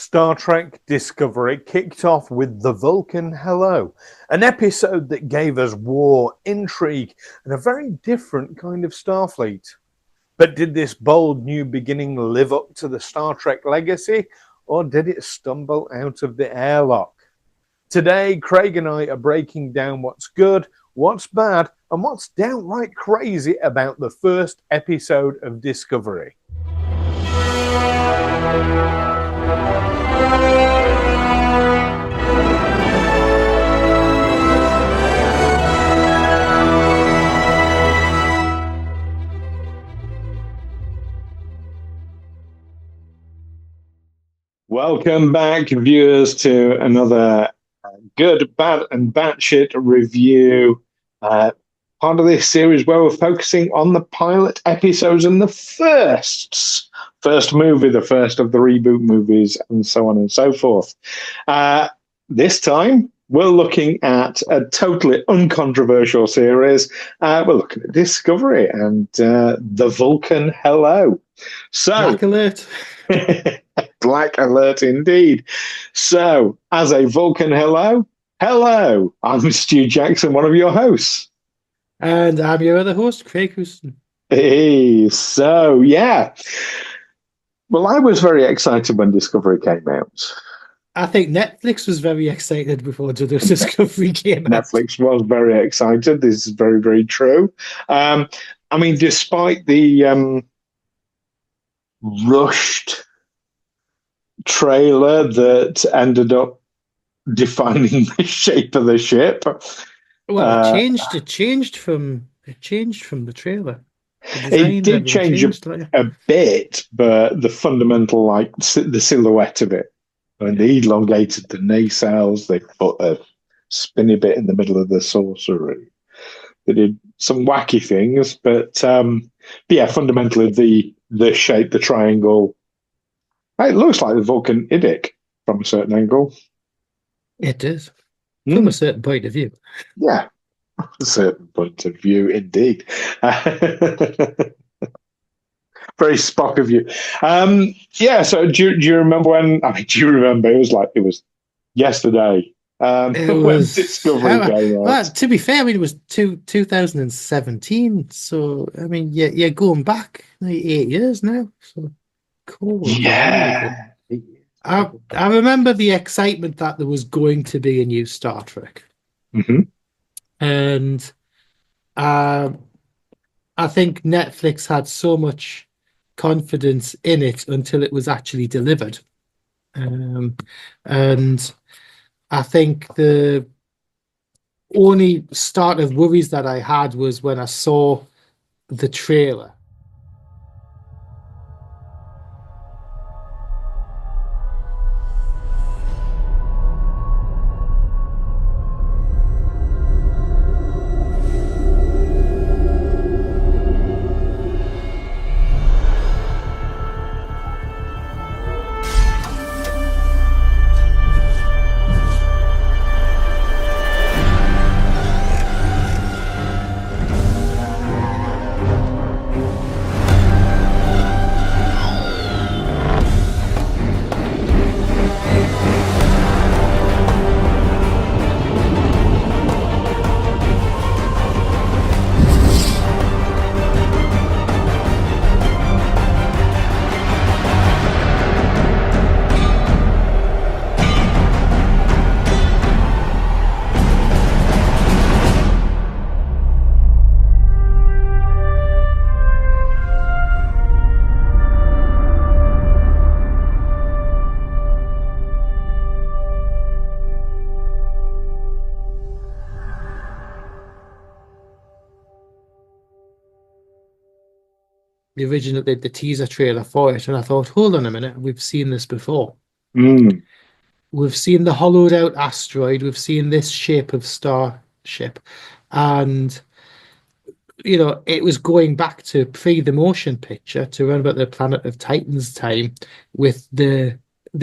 Star Trek Discovery kicked off with the Vulcan Hello, an episode that gave us war, intrigue, and a very different kind of Starfleet. But did this bold new beginning live up to the Star Trek legacy, or did it stumble out of the airlock? Today, Craig and I are breaking down what's good, what's bad, and what's downright crazy about the first episode of Discovery. Welcome back, viewers, to another good, bad, and batshit review. Part of this series where we're focusing on the pilot episodes and the first movie, the first of the reboot movies, and so on and so forth. This time, we're looking at a totally uncontroversial series. We're looking at Discovery and the Vulcan Hello. So, Black alert. Black alert indeed. So, as a Vulcan hello, I'm Stu Jackson, one of your hosts. And I'm your other host, Craig Houston. Hey, so, yeah. Well, I was very excited when Discovery came out. I think Netflix was very excited before Discovery came out. Netflix was very excited. This is very, very true. I mean, despite the rushed trailer that ended up defining the shape of the ship. Well, it changed from the trailer. It did change a bit, but the fundamental, like the silhouette of it, and they elongated the nacelles. They put a spinny bit in the middle of the sorcery. They did some wacky things, but yeah, fundamentally the shape, the triangle. It looks like the Vulcan Idic from a certain angle. It does. From a certain point of view. Yeah, a certain point of view, indeed. Very Spock of you. Yeah, so do you remember when... I mean, do you remember? It was yesterday. When Discovery came out. Well, to be fair, I mean, it was 2017. So, I mean, you're going back like 8 years now. So, cool. Yeah. I remember the excitement that there was going to be a new Star Trek. Mm-hmm. And I think Netflix had so much confidence in it until it was actually delivered. And I think the only start of worries that I had was when I saw the trailer. The teaser trailer for it, and I thought, hold on a minute, we've seen this before. We've seen the hollowed out asteroid, we've seen this shape of starship, and it was going back to the motion picture to around about the Planet of Titans time with the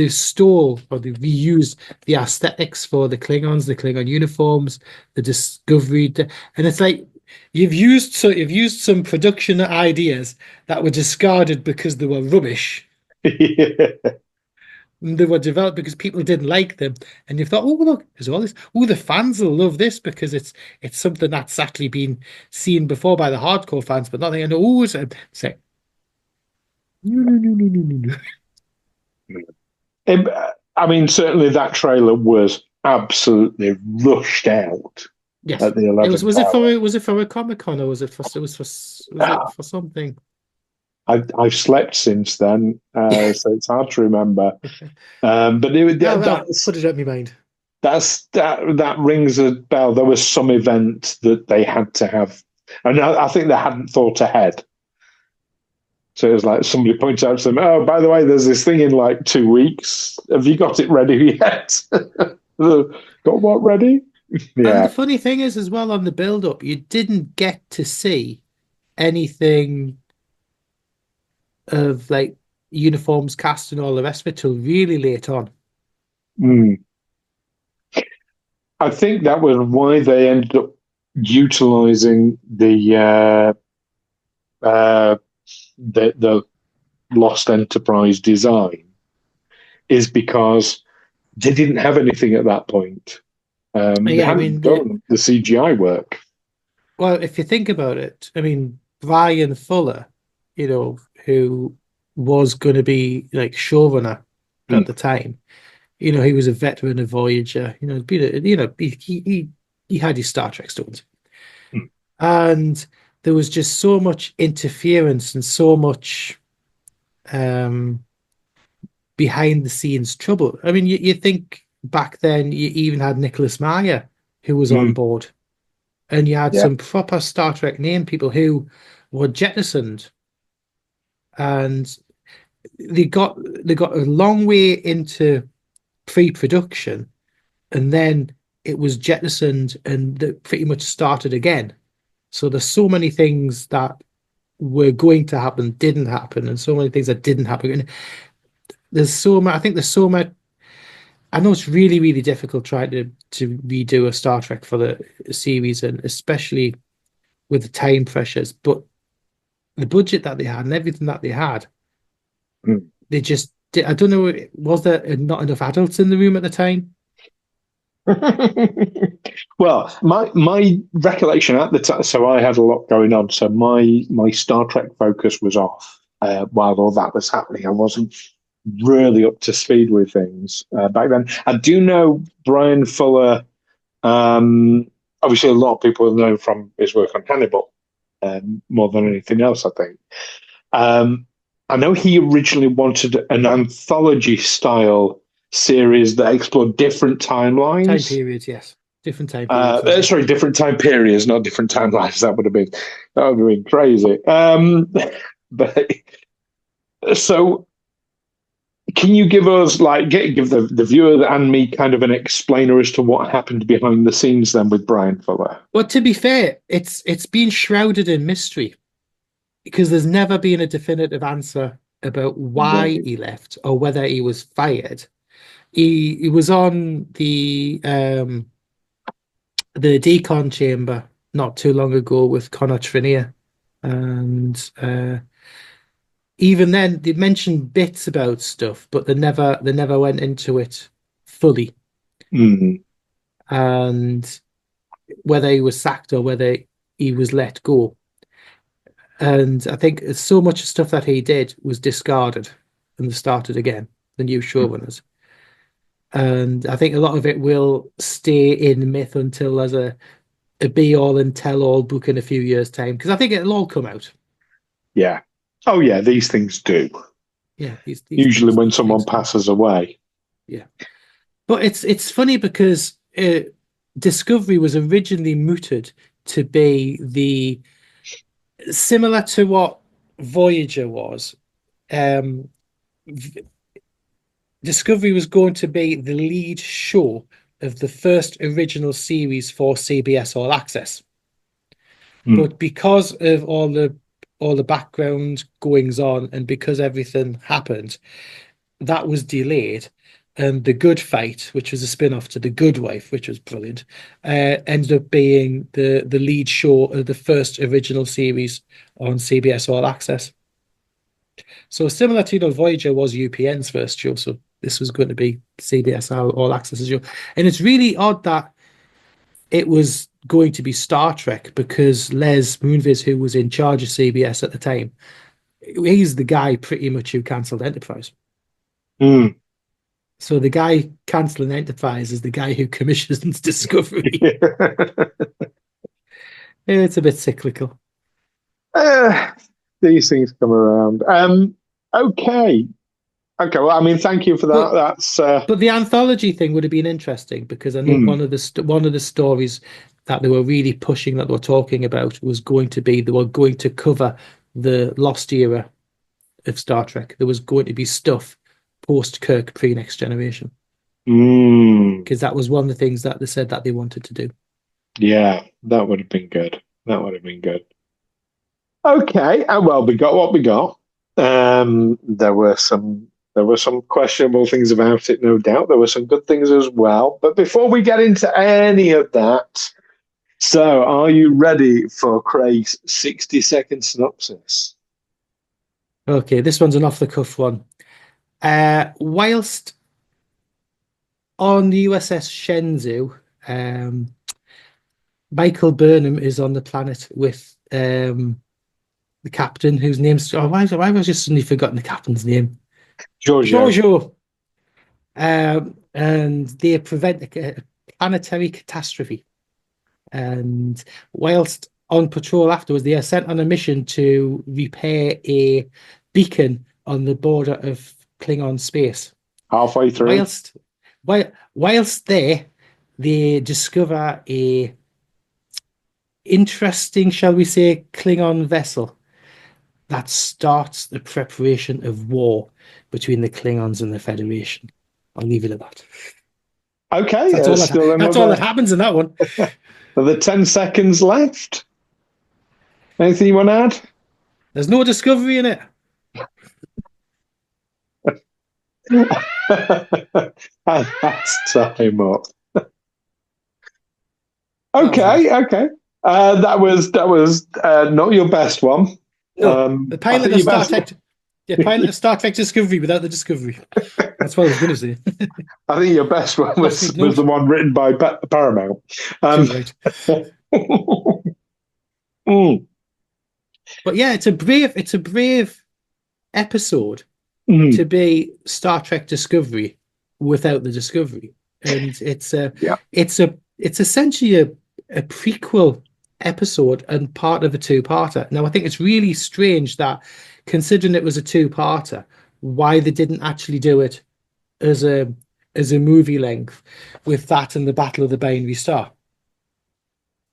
stole or they reused the aesthetics for the Klingons, the Klingon uniforms, the Discovery, and it's like you've used some production ideas that were discarded because they were rubbish. Yeah. And they were developed because people didn't like them, and you thought, oh look, there's all this. Oh, the fans will love this because it's something that's actually been seen before by the hardcore fans, but nothing. And oh, it's like no, no, no, no, no, no, no. It- I mean, certainly that trailer was absolutely rushed out Yes, at the it was. 11th hour. Was it for a Comic Con or was it for? It was for. Was it for something? I've slept since then, so it's hard to remember. But Oh well, put it out of my mind. that rings a bell. There was some event that they had to have, and I think they hadn't thought ahead. So it was like somebody points out to them, "Oh, by the way, there's this thing in like 2 weeks. Have you got it ready yet? Got what ready?" And Yeah. the funny thing is, as well, on the build-up, you didn't get to see anything of like uniforms, cast, and all the rest of it till really late on. Mm. I think that was why they ended up utilizing uh, the Lost Enterprise design, is because they didn't have anything at that point. They Yeah, I hadn't mean, done the CGI work. well, if you think about it, I mean, Brian Fuller, who was going to be like showrunner at Mm, the time, he was a veteran of Voyager, been he had his Star Trek stones. mm, And there was just so much interference and so much um, behind the scenes trouble. I mean, you think back then you even had Nicholas Meyer who was on mm, board, and you had yeah. some proper Star Trek name people who were jettisoned, and they got a long way into pre-production, and then it was jettisoned and they pretty much started again. So there's so many things that were going to happen didn't happen, and so many things that didn't happen. And there's so much. I think there's so much. I know it's really, really difficult trying to redo a Star Trek for the series, and especially with the time pressures. But the budget that they had and everything that they had, Mm. they just did. I don't know. Was there not enough adults in the room at the time? Well, my recollection at the time, so I had a lot going on. So my Star Trek focus was off while all that was happening. I wasn't really up to speed with things back then. I do know Brian Fuller. Obviously, a lot of people have known from his work on Hannibal more than anything else, I think. Um, I know he originally wanted an anthology style series that explored different Time timelines. periods, yes, different time periods. Yeah. Sorry, different time periods, not different timelines. That would have been crazy. But so, can you give us give the viewer and me kind of an explainer as to what happened behind the scenes then with Brian Fuller? But to be fair, it's been shrouded in mystery because there's never been a definitive answer about why Right. he left or whether he was fired. He was on the decon chamber not too long ago with Connor Trinier, and even then they mentioned bits about stuff, but they never went into it fully, Mm, and whether he was sacked or whether he was let go. And I think so much stuff that he did was discarded and started again, the new mm, showrunners. And I think a lot of it will stay in myth until there's a be all and tell all book in a few years' time, because I think it'll all come out. yeah. Oh yeah, these things do. Yeah, Usually when these someone things do. passes away. Yeah, but it's funny because Discovery was originally mooted to be the similar to what Voyager was. Um, Discovery was going to be the lead show of the first original series for CBS All Access. Mm, But because of all the background goings on and because everything happened, that was delayed. And The Good Fight, which was a spin-off to The Good Wife, which was brilliant, ended up being the lead show of the first original series on CBS All Access. So similar to Voyager was UPN's first show, so this was going to be CBS All Access as well. And it's really odd that it was going to be Star Trek, because Les Moonves, who was in charge of CBS at the time, he's the guy pretty much who cancelled Enterprise. Mm. So the guy cancelling Enterprise is the guy who commissions Discovery. It's a bit cyclical. These things come around. Okay. Well, I mean, thank you for that. But the anthology thing would have been interesting, because I know one of the stories that they were really pushing, that they were talking about, was going to be they were going to cover the lost era of Star Trek. There was going to be stuff post Kirk, pre Next Generation, because that was one of the things that they said that they wanted to do. Yeah, that would have been good. Okay, well, we got what we got. There were some questionable things about it, no doubt. There were some good things as well. But before we get into any of that, so are you ready for Craig's 60-second synopsis? Okay, this one's an off-the-cuff one. Whilst on the USS Shenzhou, Michael Burnham is on the planet with the captain, whose name's... why have I just suddenly forgotten the captain's name? Giorgio. And they prevent a planetary catastrophe. And whilst on patrol afterwards, they are sent on a mission to repair a beacon on the border of Klingon space. Halfway through. Whilst there, they discover a interesting, shall we say, Klingon vessel that starts the preparation of war between the Klingons and the Federation. I'll leave it at that. Okay, that's all that happens in that one. The 10 seconds left. Anything you want to add? There's no Discovery in it. That's time up. Okay. That was not your best one. The pilot of Star Trek. Yeah, pilot of Star Trek Discovery without the Discovery. That's what I was going to say. I think your best one was the one written by Paramount. Right. But yeah, it's a brave episode to be Star Trek Discovery without the Discovery, and it's essentially a prequel episode and part of a two-parter. Now, I think it's really strange that, considering it was a two-parter, why they didn't actually do it as a movie length with that and the Battle of the Binary Star.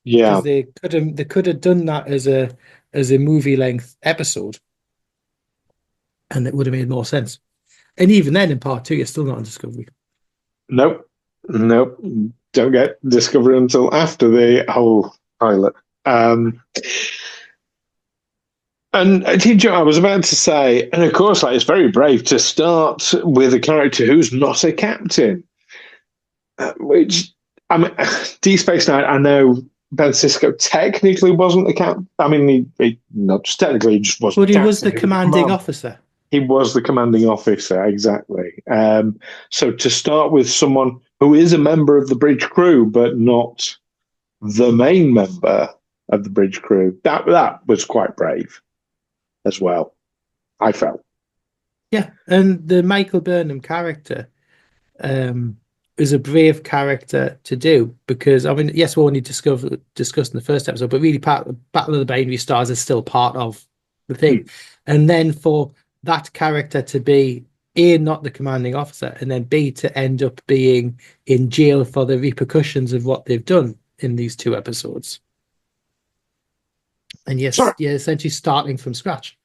Yeah, they could have done that as a movie length episode, and it would have made more sense. And even then, in part two, you're still not on Discovery. Nope. Don't get Discovery until after the whole pilot. And I was about to say, and of course, it's very brave to start with a character who's not a captain. Which, I mean, Deep Space Nine, I know Ben Sisko technically wasn't the captain. I mean, he not just technically, he just wasn't. But he was the commanding officer. He was the commanding officer, exactly. So to start with someone who is a member of the bridge crew, but not the main member of the bridge crew, that was quite brave as well, I felt. Yeah, and the Michael Burnham character is a brave character to do, because, I mean, yes, we only discussed in the first episode, but really part of the Battle of the Binary Stars is still part of the thing. And then for that character to be A, not the commanding officer, and then B, to end up being in jail for the repercussions of what they've done in these two episodes. And yes, you're essentially starting from scratch.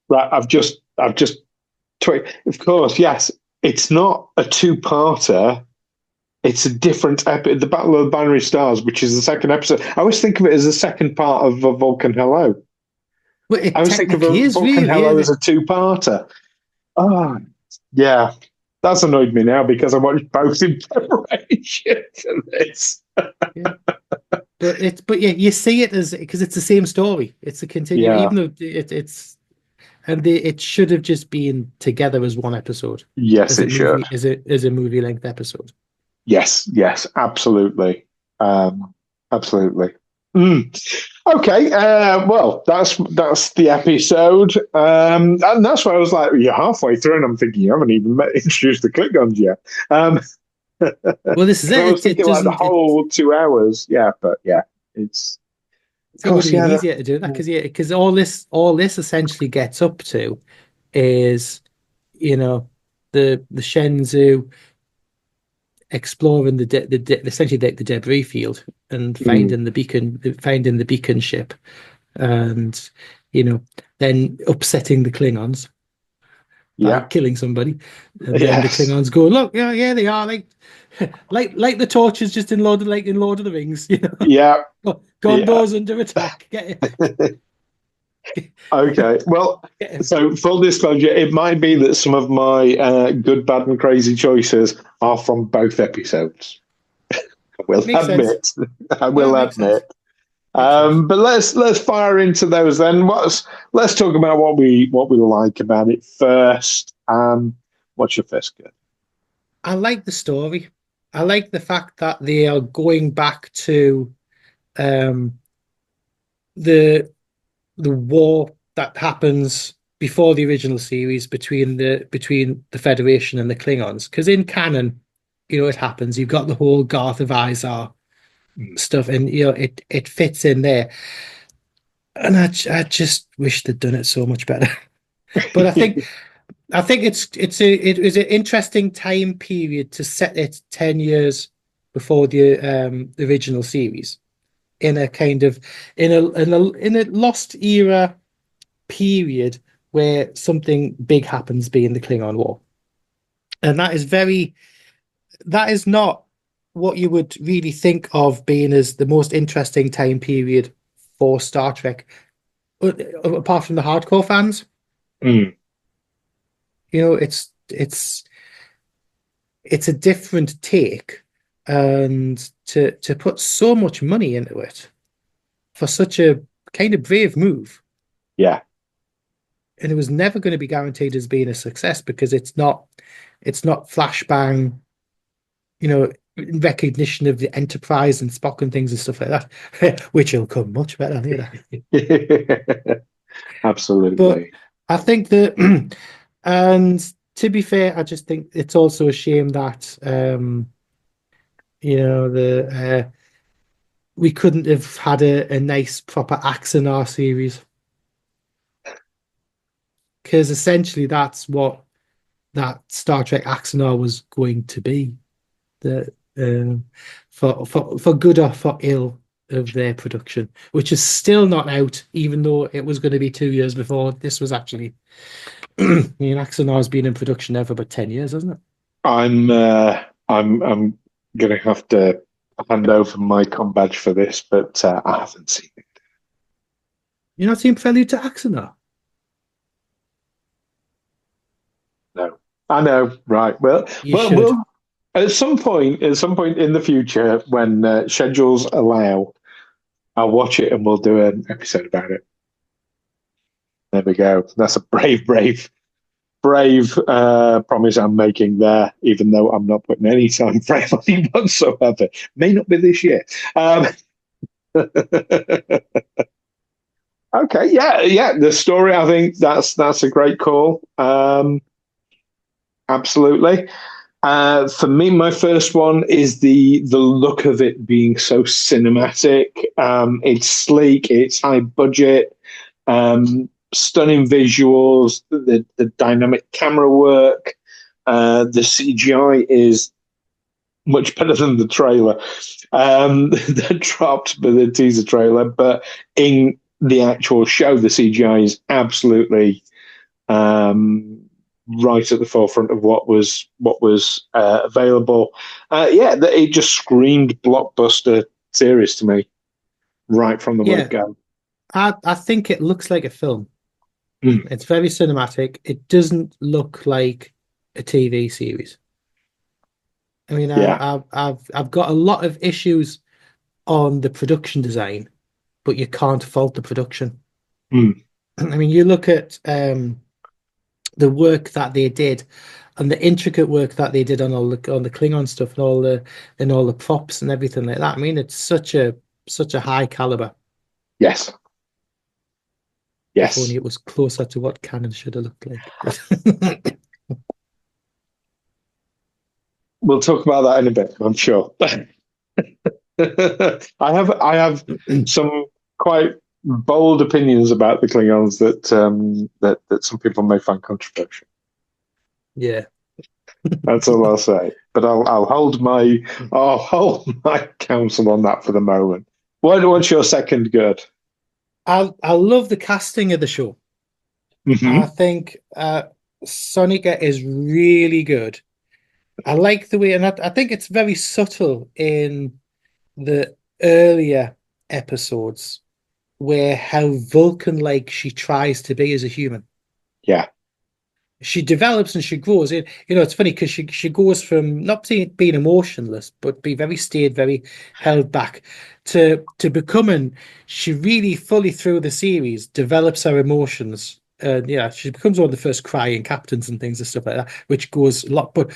Right, I've just of course, yes, it's not a two-parter. It's a different episode. The Battle of the Binary Stars, which is the second episode. I always think of it as the second part of Vulcan Hello. Well, I was thinking of Vulcan Hello as a two-parter. Oh, yeah. That's annoyed me now because I watched both in preparation for this. But you see it as, because it's the same story. It's a continuation, even though it's and it should have just been together as one episode, Yes, as a it should. movie, as a movie length episode. Yes, absolutely. Absolutely. Mm. Okay, well, that's the episode, and that's why I was like, you're halfway through, and I'm thinking you haven't even introduced the Klingons yet. Well, this is I was it. It thinking like the doesn't. whole 2 hours, yeah, but yeah, it's of It would course, have been yeah, easier to do that because all this essentially gets up to is, you know, the Shenzhou exploring essentially the debris field and mm, finding the beacon ship, and then upsetting the Klingons by yeah, killing somebody, and then the yes, Klingons go, look, yeah, yeah, they are like the torches just in Lord of the Rings, yeah, yeah. Gondor's under attack. Okay, well, Get him. so full disclosure, it might be that some of my good, bad, and crazy choices are from both episodes. I will Makes sense. admit. I No, it will makes sense. admit. Makes sense. But let's fire into those then. Let's talk about what we like about it first. What's your first good? I like the story. I like the fact that they are going back to um, the the war that happens before the original series between the Federation and the Klingons. Because in canon, it happens. You've got the whole Garth of Izar Mm. stuff, and it fits in there. And I just wish they'd done it so much better. But I think it was an interesting time period to set it 10 years before the original series, in a kind of in a lost era period where something big happens, being the Klingon War. And that is not what you would really think of being as the most interesting time period for Star Trek, apart from the hardcore fans. Mm. It's a different take, and to put so much money into it for such a kind of brave move, Yeah, and it was never going to be guaranteed as being a success, because it's not flashbang, in recognition of the Enterprise and Spock and things and stuff like that, which will come much better later. But absolutely. I think that, and to be fair, I just think it's also a shame that the we couldn't have had a nice proper Axanar series, because essentially that's what that Star Trek Axanar was going to be, the for good or for ill of their production, which is still not out, even though it was going to be 2 years before this was actually. Axanar has been in production now for about 10 years, hasn't it? I'm gonna have to hand over my com badge for this, but I haven't seen it. You're not seeing Prelude to Axanar? No, I know, right? Well, You well, should. well. At some point in the future, when schedules allow, I'll watch it and we'll do an episode about it. There we go. That's a brave promise I'm making there, even though I'm not putting any time frame on it whatsoever. May not be this year. Okay, yeah. The story, I think that's a great call. Absolutely. For me, my first one is the look of it being so cinematic. It's sleek, it's high budget, stunning visuals, the dynamic camera work, the CGI is much better than the trailer that dropped with the teaser trailer, but in the actual show, the CGI is absolutely right at the forefront of what was available. It just screamed blockbuster series to me right from the word Yeah, go. I think it looks like a film. Mm, It's very cinematic. It doesn't look like a TV series. I mean, yeah. I've got a lot of issues on the production design, but you can't fault the production. Mm. I mean, you look at the work that they did and the intricate work that they did on the Klingon stuff and all the props and everything like that. I mean, it's such a high caliber. Yes, If only yes. it was closer to what canon should have looked like. But We'll talk about that in a bit, I'm sure. I have some quite bold opinions about the Klingons that some people may find controversial. yeah. That's all I'll say. But I'll hold my counsel on that for the moment. What's your second good? I love the casting of the show. I Hmm. think Sonica is really good. I like the way, and I think it's very subtle in the earlier episodes where how Vulcan-like she tries to be as a human. Yeah, She develops and she grows. It's funny because she goes from not being emotionless, but be very staid, very held back, to becoming. She really fully through the series develops her emotions. And yeah, she becomes one of the first crying captains and things and stuff like that, which goes a lot. But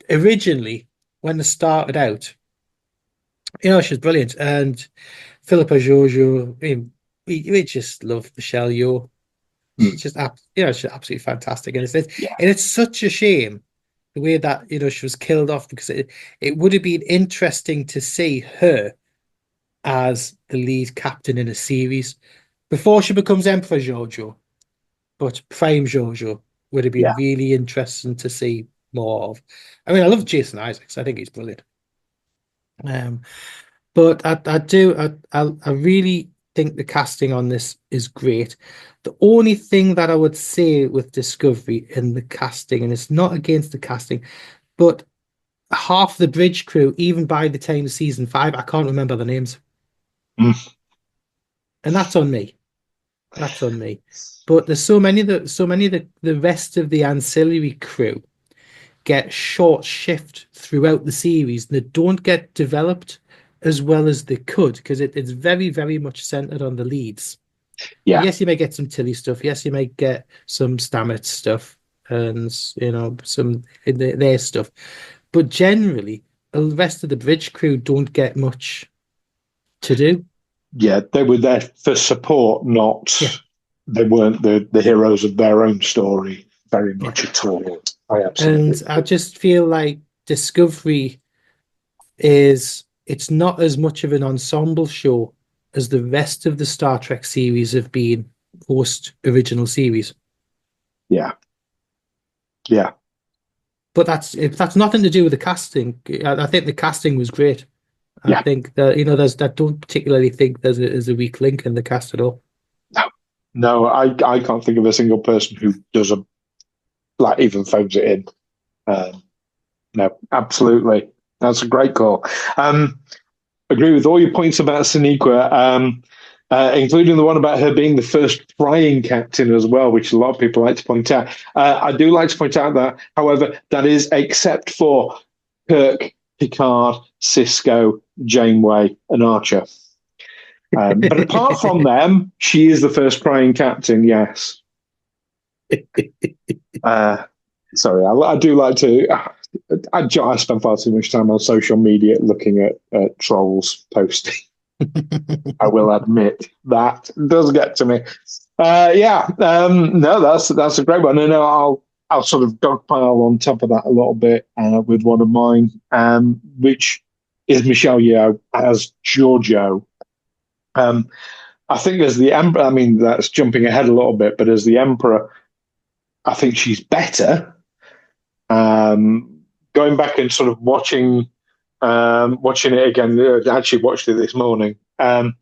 originally, when they started out, she's brilliant. And Philippa Jojo, I mean, we just love Michelle Yeoh. She's mm, just, she's absolutely fantastic, and yeah, it's such a shame the way that she was killed off because it would have been interesting to see her as the lead captain in a series before she becomes Emperor Jojo, but Prime Jojo would have been yeah, really interesting to see more of. I mean, I love Jason Isaacs. I think he's brilliant. Um, but I really think the casting on this is great. The only thing that I would say with Discovery in the casting, and it's not against the casting, but half the bridge crew, even by the time of season 5, I can't remember the names, mm, and that's on me. That's on me. But there's so many of the rest of the ancillary crew get short shift throughout the series. They don't get developed as well as they could because it's very, very much centered on the leads. yeah, Yes, you may get some Tilly stuff. Yes, you may get some Stamets stuff and some in their stuff. But generally, the rest of the bridge crew don't get much to do. yeah. They were there for support, Yeah, not they weren't the heroes of their own story very yeah. much at all. I absolutely And I agree. just feel like Discovery it's not as much of an ensemble show as the rest of the Star Trek series have been post original series. Yeah, yeah, But that's nothing to do with the casting. I think the casting was great. I yeah. think that I don't particularly think there's a weak link in the cast at all. No, no, I can't think of a single person who does a like even phones it in. Um, no, absolutely. That's a great call. Agree with all your points about Sonequa, including the one about her being the first flying captain as well, which a lot of people like to point out. I do like to point out that, however, that is except for Kirk, Picard, Cisco, Janeway, and Archer. But apart from them, she is the first flying captain, yes. Uh, sorry, I do like to. I spend far too much time on social media looking at trolls posting. I will admit that does get to me. Yeah, no, that's a great one, and I'll sort of dogpile on top of that a little bit with one of mine, which is Michelle Yeoh as Giorgio. Um, I think as the Emperor, I mean that's jumping ahead a little bit, but as the Emperor, I think she's better. Going back and sort of watching it again, I actually watched it this morning. Her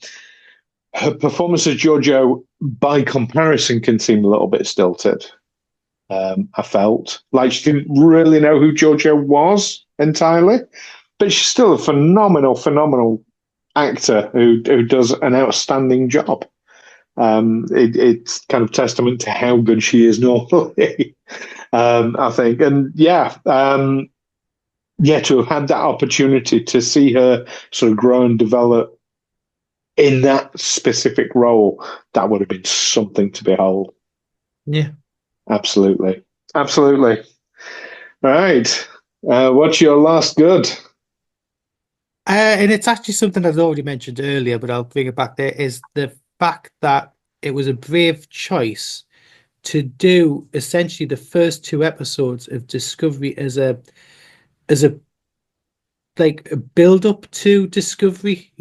performance as Giorgio, by comparison, can seem a little bit stilted. I felt like she didn't really know who Giorgio was entirely, but she's still a phenomenal actor who does an outstanding job. It's kind of testament to how good she is normally, I think. And yeah, to have had that opportunity to see her sort of grow and develop in that specific role, that would have been something to behold. Yeah. Absolutely. Absolutely. All right. What's your last good? And it's actually something I've already mentioned earlier, but I'll bring it back there, is the fact that it was a brave choice to do essentially the first two episodes of Discovery as a like a build up to Discovery.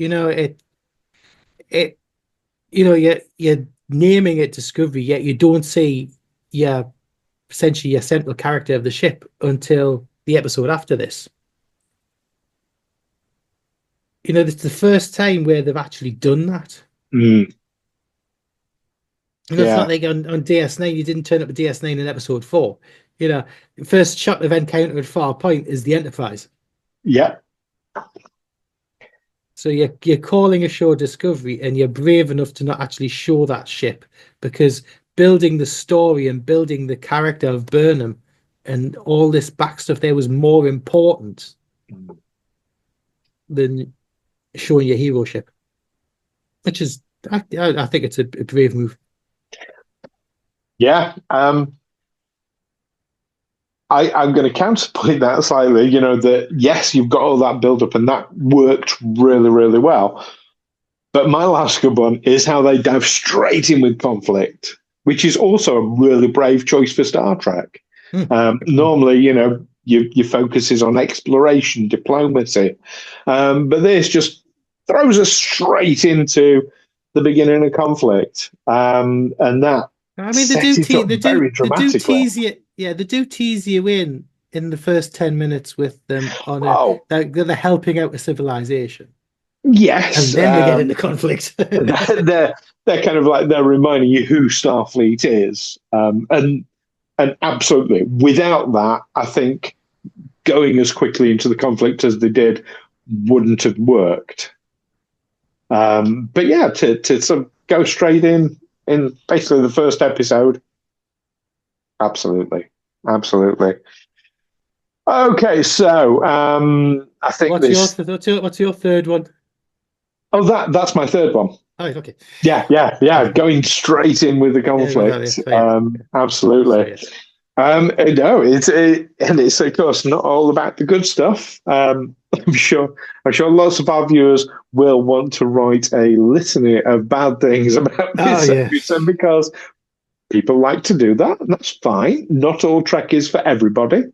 It you're naming it Discovery, yet you don't see your essentially your central character of the ship until the episode after this. It's the first time where they've actually done that. Mm, It's yeah. not like on DS9, you didn't turn up at DS9 in episode 4. The first shot of encounter at Far Point is the Enterprise. Yeah. So you're calling a show Discovery, and you're brave enough to not actually show that ship, because building the story and building the character of Burnham and all this back stuff there was more important than showing your hero ship, which is I think it's a brave move. Yeah. I'm going to counterpoint that slightly. That yes, you've got all that build up, and that worked really, really well. But my last good one is how they dive straight in with conflict, which is also a really brave choice for Star Trek. Normally, your focus is on exploration, diplomacy, but this just throws us straight into the beginning of conflict, and that I mean, sets it up very they do dramatically. tease you. Yeah, they do tease you in the first 10 minutes with them on Oh, they're helping out a civilization, and yes, then they get into conflict. they're kind of like they're reminding you who Starfleet is, and absolutely without that, I think going as quickly into the conflict as they did wouldn't have worked. But yeah, to sort of go straight in basically the first episode, absolutely, absolutely. Okay, so I think this. What's your third one? Oh, that's my third one. Oh, okay. Yeah. Going straight in with the conflict. Absolutely. No, and it's of course not all about the good stuff. I'm sure lots of our viewers will want to write a litany of bad things about this episode because people like to do that, and that's fine. Not all Trek is for everybody.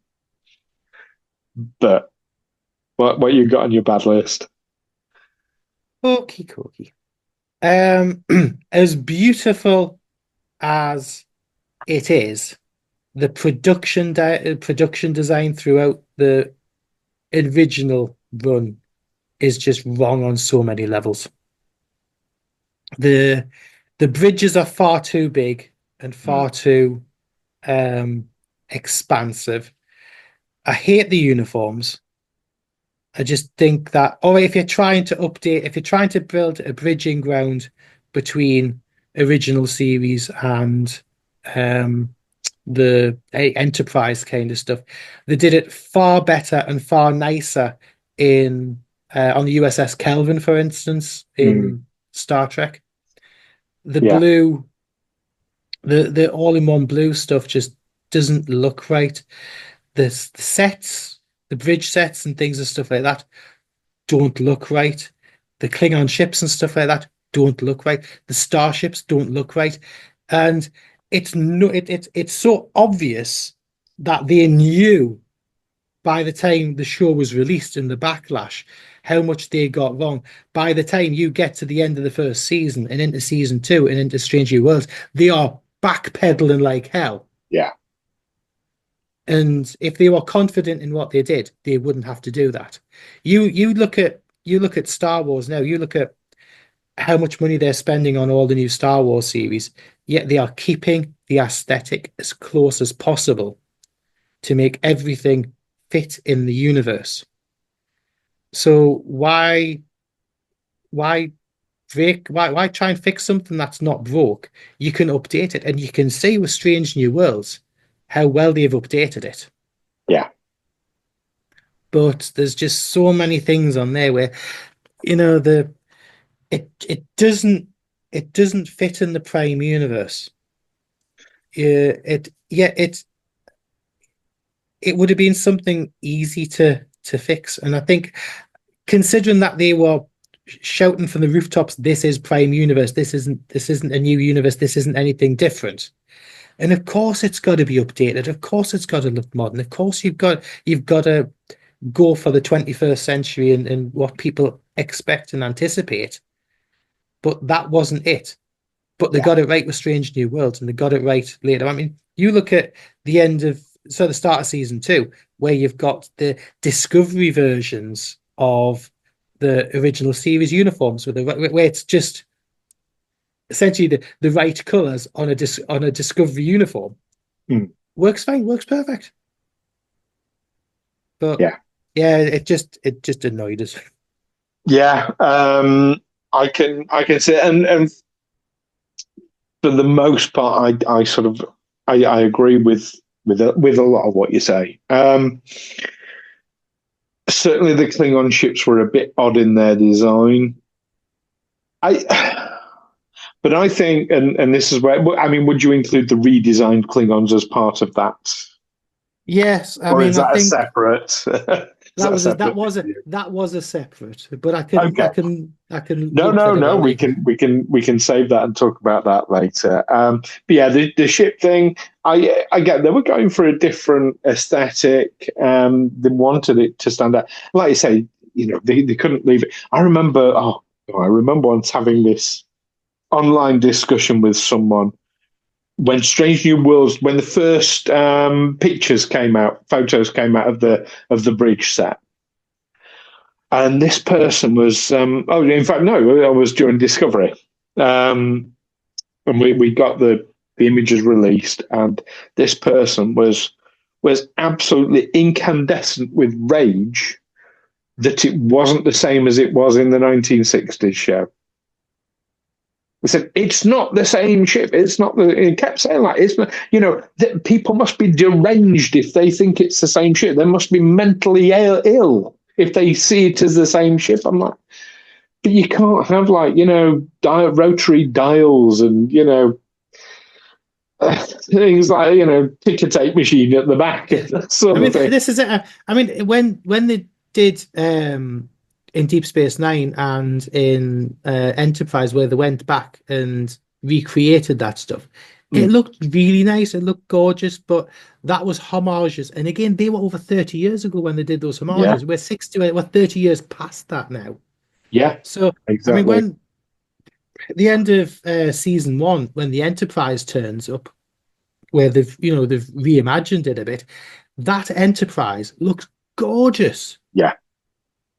But what you got on your bad list? Okie as beautiful as it is, the production design throughout the original run is just wrong on so many levels. The bridges are far too big and far too expansive. I hate the uniforms. I just think that, if you're trying to build a bridging ground between original series and the Enterprise kind of stuff, they did it far better and far nicer in on the USS Kelvin, for instance, in Star Trek. The blue, the all-in-one blue stuff just doesn't look right. The sets, the bridge sets and things and stuff like that don't look right. The Klingon ships and stuff like that don't look right. The starships don't look right. And it's so obvious that they knew by the time the show was released in the backlash how much they got wrong. By the time you get to the end of the first season and into season 2 and into Strange New Worlds, they are backpedaling like hell. Yeah. And if they were confident in what they did, they wouldn't have to do that. You look at Star Wars now, you look at how much money they're spending on all the new Star Wars series, yet they are keeping the aesthetic as close as possible to make everything fit in the universe. So why try and fix something that's not broke? You can update it, and you can see with Strange New Worlds how well they've updated it. Yeah. But there's just so many things on there where, the it doesn't fit in the Prime universe. It would have been something easy to fix, and I think considering that they were shouting from the rooftops, "This is Prime Universe. This isn't a new universe. This isn't anything different." And of course, it's got to be updated. Of course, it's got to look modern. Of course, you've got to go for the 21st century and what people expect and anticipate. But that wasn't it. But they Yeah. got it right with Strange New Worlds, and they got it right later. I mean, you look at the end of the start of season 2, where you've got the Discovery versions of the original series uniforms where it's just essentially the right colors on a Discovery uniform. Mm. Works fine, works perfect. But Yeah. yeah, it just annoyed us. Yeah. I can say, and for the most part, I sort of I agree with a lot of what you say. Certainly, the Klingon ships were a bit odd in their design. I, but I think, and this is where I mean, would you include the redesigned Klingons as part of that, Yes, I or is mean, I that a think separate? Is that that a was a that separate was a review? that was a separate, but I can No, look no, at it no. while We we. can save that and talk about that later. But yeah, the ship thing. I get they were going for a different aesthetic. They wanted it to stand out. Like you say, they couldn't leave it. I remember once having this online discussion with someone when Strange New Worlds, when the first photos came out of the bridge set. And this person was, in fact, no, I was during Discovery. Um, and we got the images released, and this person was absolutely incandescent with rage that it wasn't the same as it was in the 1960s show. He said, "It's not the same ship. It's not the." He kept saying, like, "It's not." People must be deranged if they think it's the same ship. They must be mentally ill if they see it as the same ship. I'm like, but you can't have rotary dials and things like ticker tape machine at the back Yeah. that sort I mean, of thing. this is it. I mean, when they did in Deep Space Nine and in Enterprise, where they went back and recreated that stuff, it Mm. looked really nice. It looked gorgeous, but that was homages. And again, they were over 30 years ago when they did those Yeah, homages. We're 30 years past that now. yeah, So, I mean, exactly. when at the end of season 1, when the Enterprise turns up, where they've reimagined it a bit, that Enterprise looks gorgeous. Yeah,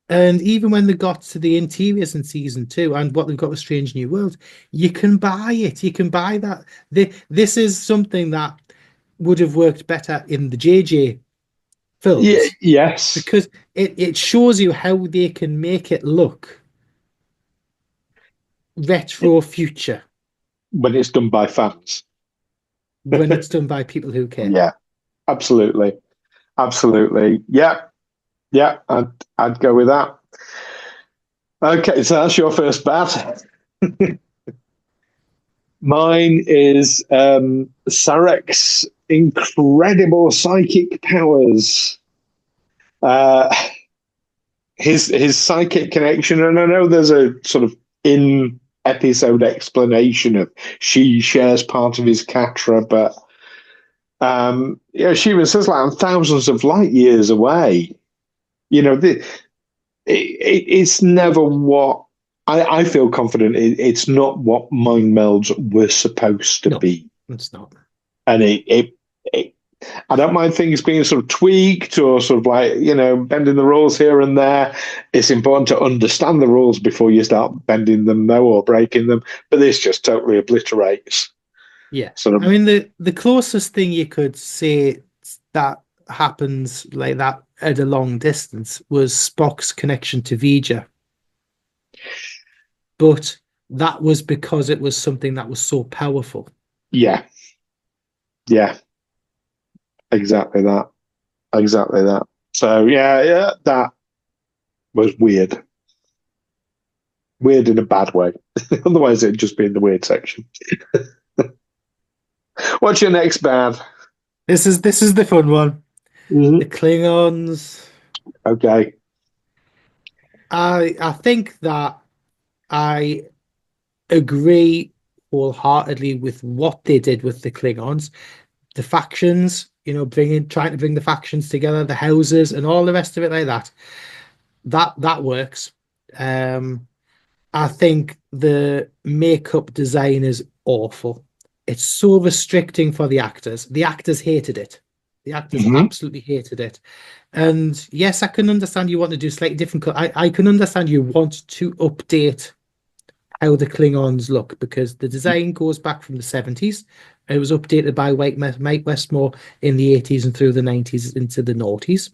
And even when they got to the interiors in season 2 and what they've got with Strange New World, you can buy it. You can buy that. This is something that would have worked better in the JJ yeah, films yes. because it shows you how they can make it look retro future When it's done by fans. when it's done by people who care. Yeah, absolutely, absolutely. Yeah, yeah. I'd go with that. Okay, so that's your first bat. Mine is Sarek's incredible psychic powers. Uh, his psychic connection, and I know there's a sort of in episode explanation of she shares part of his katra, but she even says like I'm thousands of light years away. It's never what I feel confident it's not what mind melds were supposed to No, be. it's not. And it I don't mind things being sort of tweaked or sort of like, bending the rules here and there. It's important to understand the rules before you start bending them, though, or breaking them. But this just totally obliterates Yeah. sort I of, mean, the closest thing you could say that happens like that at a long distance was Spock's connection to Vija. But that was because it was something that was so powerful. yeah, yeah, exactly that. Exactly that. So, yeah, that was weird. Weird in a bad way. Otherwise, it'd just be in the weird section. What's your next bad? This is the fun one. The Klingons. Okay. I think that I agree wholeheartedly with what they did with the Klingons, the factions. Trying to bring the factions together, the houses, and all the rest of it like that. That works. I think the makeup design is awful. It's so restricting for the actors. The actors hated it. The actors absolutely hated it. And yes, I can understand you want to do slightly different. I can understand you want to update how the Klingons look because the design goes back from the 70s. It was updated by Mike Westmore in the 80s and through the 90s into the noughties.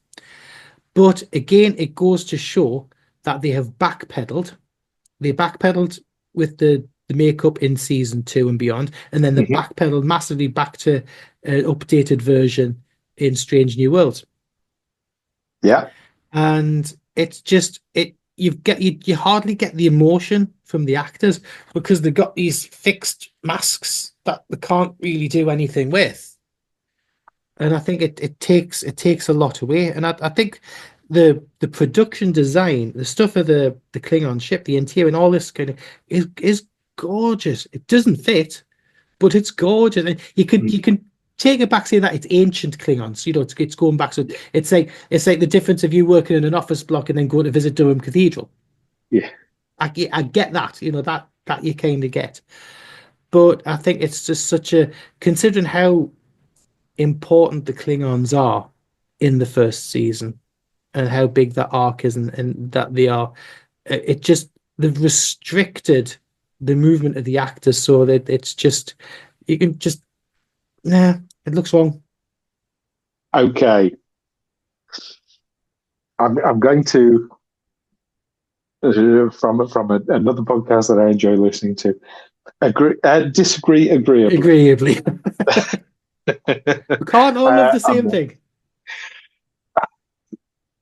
But again, it goes to show that they have backpedaled. They backpedaled with the makeup in season 2 and beyond, and then they backpedaled massively back to an updated version in Strange New Worlds. Yeah. And it's just you hardly get the emotion from the actors because they've got these fixed masks that they can't really do anything with. And I think it takes a lot away. And I think the production design, the stuff of the Klingon ship, the interior, and all this kind of is gorgeous. It doesn't fit, but it's gorgeous. And you can take it back, say that it's ancient Klingons. It's going back. So it's like the difference of you working in an office block and then going to visit Durham Cathedral. Yeah. I get that. That you kind of get. But I think it's just considering how important the Klingons are in the first season and how big that arc is and that they are. They've restricted the movement of the actors so that it's just, you can just, it looks wrong. Okay. I'm going to, from another podcast that I enjoy listening to, disagree agreeably. Agreeably. We can't all love the same thing.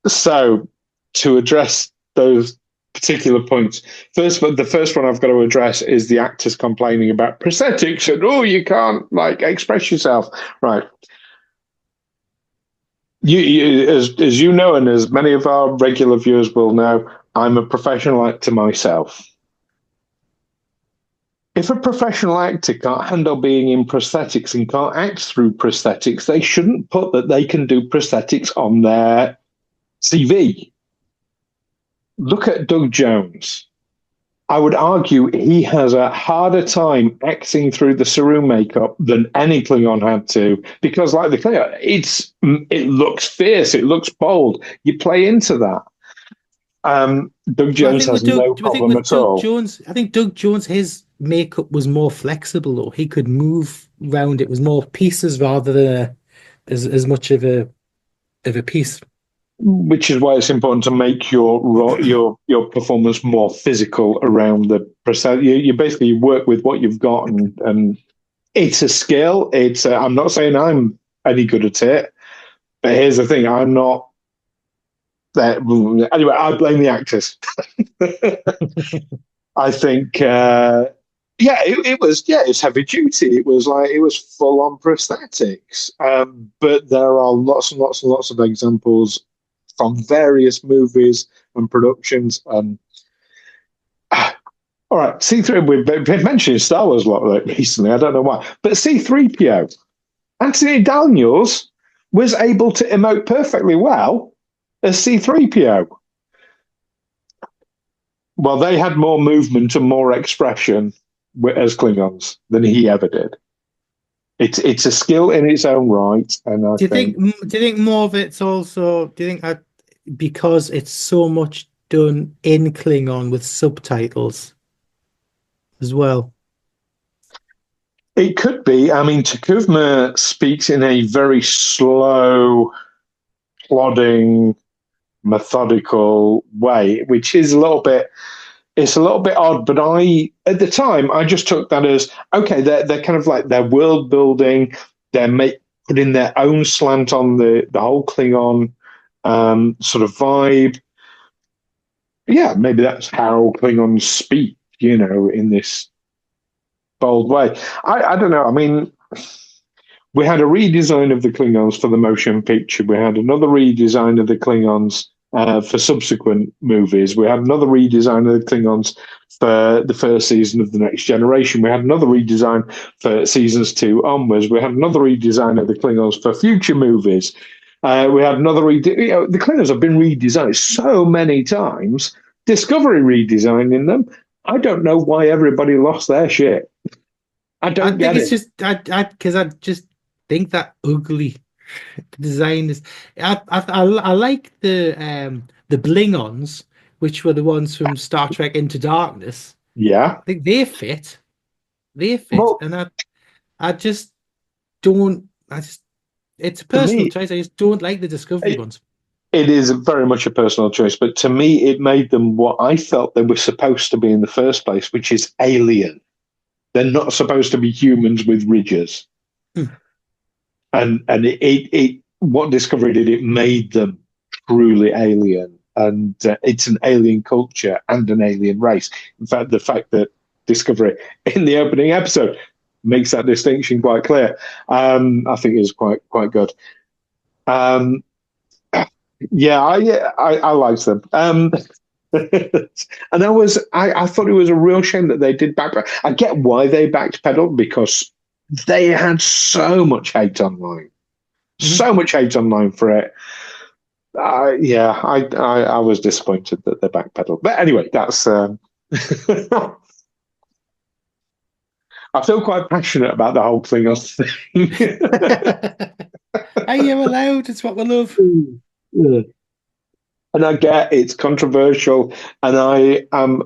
So, to address those particular points, the first one I've got to address is the actors complaining about prosthetics and you can't express yourself, right? You as you know, and as many of our regular viewers will know, I'm a professional actor myself. If a professional actor can't handle being in prosthetics and can't act through prosthetics, they shouldn't put that they can do prosthetics on their CV. Look at Doug Jones. I would argue he has a harder time acting through the Saru makeup than any Klingon had to, because like the Klingon, it looks fierce, it looks bold. You play into that. Doug Jones has no problem at all. I think Doug Jones, his makeup was more flexible, though. He could move around. It was more pieces rather than as much of a piece. Which is why it's important to make your performance more physical around the process. You basically work with what you've got, and it's a skill. I'm not saying I'm any good at it, but here's the thing: I'm not. Anyway, I blame the actors. I think, it's heavy duty. It was full on prosthetics. But there are lots and lots and lots of examples from various movies and productions. And all right, C3. We've been mentioning Star Wars a lot recently. I don't know why, but C3PO, Anthony Daniels was able to emote perfectly well as C3PO. Well, they had more movement and more expression as Klingons than he ever did. It's a skill in its own right, and do you think more of it's also? Do you think because it's so much done in Klingon with subtitles as well? It could be. I mean, Takuvma speaks in a very slow, plodding, methodical way, which is a little bit odd. But at the time, I just took that as okay. They're kind of like they're world building. They're putting their own slant on the whole Klingon sort of vibe. yeah, maybe that's how Klingons speak, in this bold way. I don't know. I mean, we had a redesign of the Klingons for the motion picture. We had another redesign of the Klingons for subsequent movies. We had another redesign of the Klingons for the first season of The Next Generation. We had another redesign for seasons 2 onwards. We had another redesign of the Klingons for future movies. We had another the Klingons have been redesigned so many times. Discovery redesigning them. I don't know why everybody lost their shit. I don't think get it's it. just because I just think that ugly design is. I like the Blingons, which were the ones from Star Trek Into Darkness. Yeah. I think they fit. They fit, Well, and I just don't. It's a to personal me, choice. I just don't like the Discovery it, ones. it is very much a personal choice, but to me, it made them what I felt they were supposed to be in the first place, which is alien. They're not supposed to be humans with ridges. Hmm. And it what Discovery did, it made them truly alien. And it's an alien culture and an alien race. In fact, the fact that Discovery in the opening episode makes that distinction quite clear, I think is quite good. Um, yeah, I liked them. And I thought it was a real shame that they did backpedal. I get why they backpedaled because they had so much hate online, Mhm. so much hate online for it. Yeah, I was disappointed that they backpedaled. But anyway, that's. I feel quite passionate about the whole Klingon Are you allowed? It's what we love. thing. Yeah. And I get it's controversial, and I am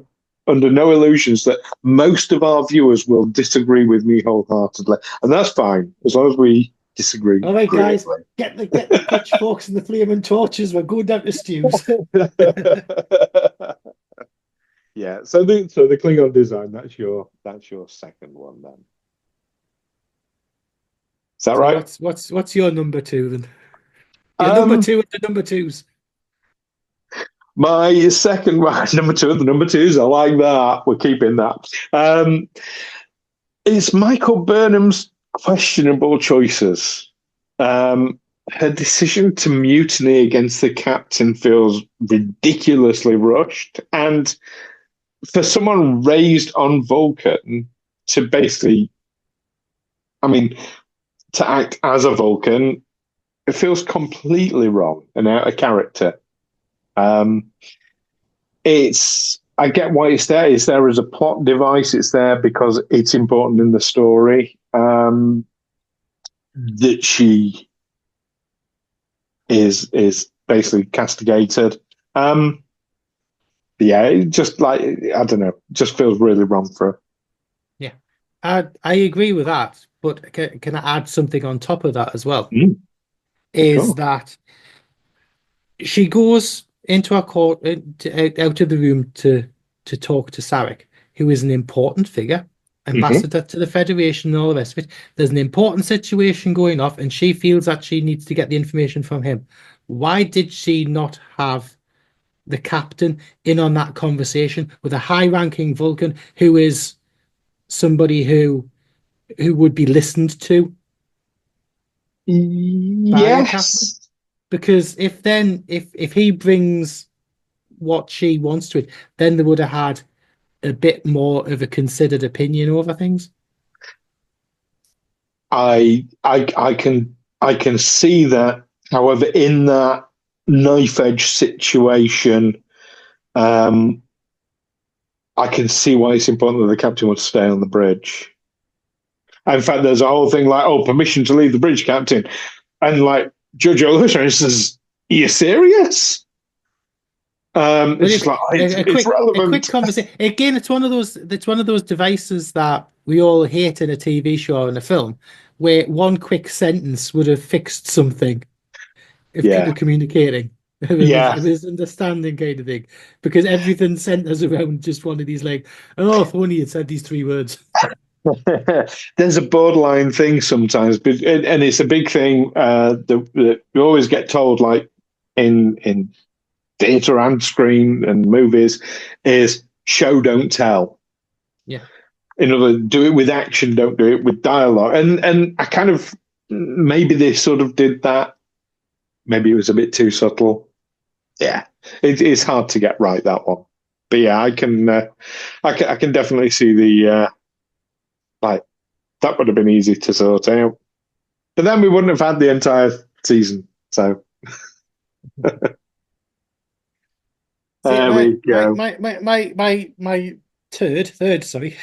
under no illusions that most of our viewers will disagree with me wholeheartedly, and that's fine as long as we disagree All right, guys, agreeably. get the pitchforks and the flaming torches. We're going down to stews. Yeah, so the Klingon design, that's your second one then. Is that So right? what's your number two then? Your number Um, two of the number twos. my second one, number two of the number twos. I like that. We're keeping that. It's Michael Burnham's questionable choices. Her decision to mutiny against the captain feels ridiculously rushed, and for someone raised on Vulcan to basically, I mean, to act as a Vulcan, it feels completely wrong and out of character. Um, it's I get why it's there. It's there as a plot device. It's there because it's important in the story that she is basically castigated. Yeah, it just like I don't know, just feels really wrong for her. Yeah, I agree with that. But can I add something on top of that as well? Mm, of Is course. that she goes into our court, out of the room to talk to Sarek, who is an important figure, Hmm. ambassador to the Federation and all the rest of it. There's an important situation going off, and she feels that she needs to get the information from him. Why did she not have the captain in on that conversation with a high-ranking Vulcan who is somebody who would be listened to by a captain? Yes, Because if he brings what she wants to it, then they would have had a bit more of a considered opinion over things. I can see that. However, in that knife edge situation, um, I can see why it's important that the captain would stay on the bridge. In fact, there's a whole thing like, "Oh, permission to leave the bridge, captain," and like Judge O'Leary says, "Are you serious?" But It's just like a it's quick relevant. conversation again, it's one of those devices that we all hate in a TV show and a film, where one quick sentence would have fixed something if people Yeah, communicating. If yeah. it was understanding kind of thing, because everything centers around just one of these like, oh, if only it said these three words. There's a borderline thing sometimes, but and it's a big thing that you always get told, like in theatre and screen and movies, is show, don't tell. Yeah. In other words, do it with action, don't do it with dialogue. And I kind of, maybe they sort of did that. Maybe it was a bit too subtle. Yeah, it's hard to get right, that one. But yeah, I can definitely see the like that would have been easy to sort out. But then we wouldn't have had the entire season. So See, there we go. my third, sorry.